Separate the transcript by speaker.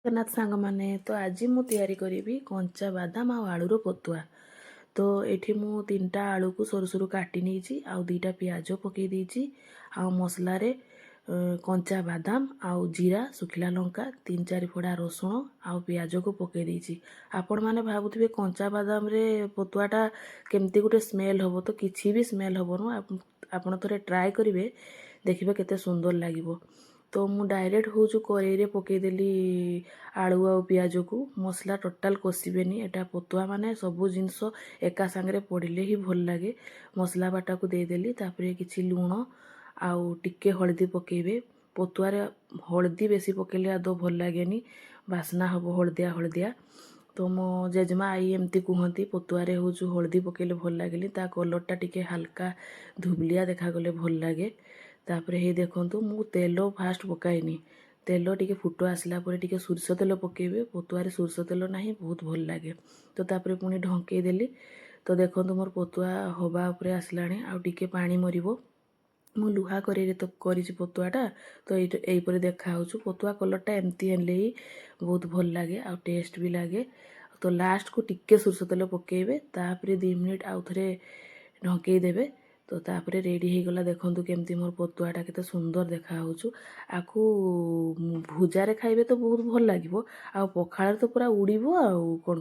Speaker 1: ଜଗନ୍ନାଥ ସାଙ୍ଗମାନେ ତ ଆଜି ମୁଁ ତିଆରି କରିବି କଞ୍ଚା ବାଦାମ ଆଉ ଆଳୁର ପତୁଆ। ତ ଏଠି ମୁଁ 3ଟା ଆଳୁକୁ ସରୁ ସରୁ କାଟି ନେଇଛି ଆଉ 2ଟା ପିଆଜ ପକେଇ ଦେଇଛି ଆଉ ମସଲାରେ କଞ୍ଚା ବାଦାମ ଆଉ ଜିରା ଶୁଖିଲା ଲଙ୍କା 3-4 ଫଡ଼ା ରସୁଣ ଆଉ ପିଆଜକୁ ପକେଇ ଦେଇଛି। ଆପଣମାନେ ଭାବୁଥିବେ କଞ୍ଚା ବାଦାମରେ ପତୁଆଟା କେମିତି ଗୋଟେ ସ୍ମେଲ୍ ହେବ, ତ କିଛି ବି ସ୍ମେଲ୍ ହେବନି। ଆପଣ ଥରେ ଟ୍ରାଏ କରିବେ, ଦେଖିବେ କେତେ ସୁନ୍ଦର ଲାଗିବ। ତ ମୁଁ ଡାଇରେକ୍ଟ ହେଉଛି କଡ଼େଇରେ ପକେଇଦେଲି ଆଳୁ ଆଉ ପିଆଜକୁ। ମସଲା ଟୋଟାଲ୍ କଷିବେନି, ଏଟା ପତୁଆ ମାନେ ସବୁ ଜିନିଷ ଏକା ସାଙ୍ଗରେ ପଡ଼ିଲେ ହିଁ ଭଲ ଲାଗେ। ମସଲା ବାଟାକୁ ଦେଇଦେଲି, ତାପରେ କିଛି ଲୁଣ ଆଉ ଟିକେ ହଳଦୀ ପକେଇବେ। ପତୁଆରେ ହଳଦୀ ବେଶୀ ପକେଇଲେ ଆଦୌ ଭଲ ଲାଗେନି, ବାସ୍ନା ହେବ ହଳଦିଆ ହଳଦିଆ। ତ ମୋ ଜେଜେମା ଆଈ ଏମିତି କୁହନ୍ତି ପତୁଆରେ ହେଉଛି ହଳଦୀ ପକେଇଲେ ଭଲ ଲାଗେନି, ତା କଲର୍ଟା ଟିକେ ହାଲକା ଧୁବଲିଆ ଦେଖାଗଲେ ଭଲ ଲାଗେ। ତାପରେ ହେଇ ଦେଖନ୍ତୁ ମୁଁ ତେଲ ଫାଷ୍ଟ ପକାଇନି, ତେଲ ଟିକେ ଫୁଟ ଆସିଲା ପରେ ଟିକେ ସୋରିଷ ତେଲ ପକେଇବେ। ପତୁଆରେ ସୋରିଷ ତେଲ ନାହିଁ, ବହୁତ ଭଲ ଲାଗେ। ତ ତାପରେ ପୁଣି ଢଙ୍କେଇ ଦେଲି। ତ ଦେଖନ୍ତୁ ମୋର ପତୁଆ ହବା ଉପରେ ଆସିଲାଣି, ଆଉ ଟିକେ ପାଣି ମରିବ। ମୁଁ ଲୁହା କରେଇରେ ତ କରିଛି ପତୁଆଟା, ତ ଏଇପରି ଦେଖାହେଉଛି। ପତୁଆ କଲର୍ଟା ଏମିତି ହେଲେ ହିଁ ବହୁତ ଭଲ ଲାଗେ ଆଉ ଟେଷ୍ଟ ବି ଲାଗେ। ତ ଲାଷ୍ଟକୁ ଟିକେ ସୋରିଷ ତେଲ ପକେଇବେ, ତାପରେ 2 ମିନିଟ୍ ଆଉ ଥରେ ଢଙ୍କେଇ ଦେବେ। ତ ତାପରେ ରେଡ଼ି ହେଇଗଲା। ଦେଖନ୍ତୁ କେମିତି ମୋର ପତୁଆଟା କେତେ ସୁନ୍ଦର ଦେଖାହେଉଛି। ଆକୁ ଭୁଜାରେ ଖାଇବେ ତ ବହୁତ ଭଲ ଲାଗିବ, ଆଉ ପଖାଳରେ ତ ପୁରା ଉଡ଼ିବ ଆଉ କ'ଣ।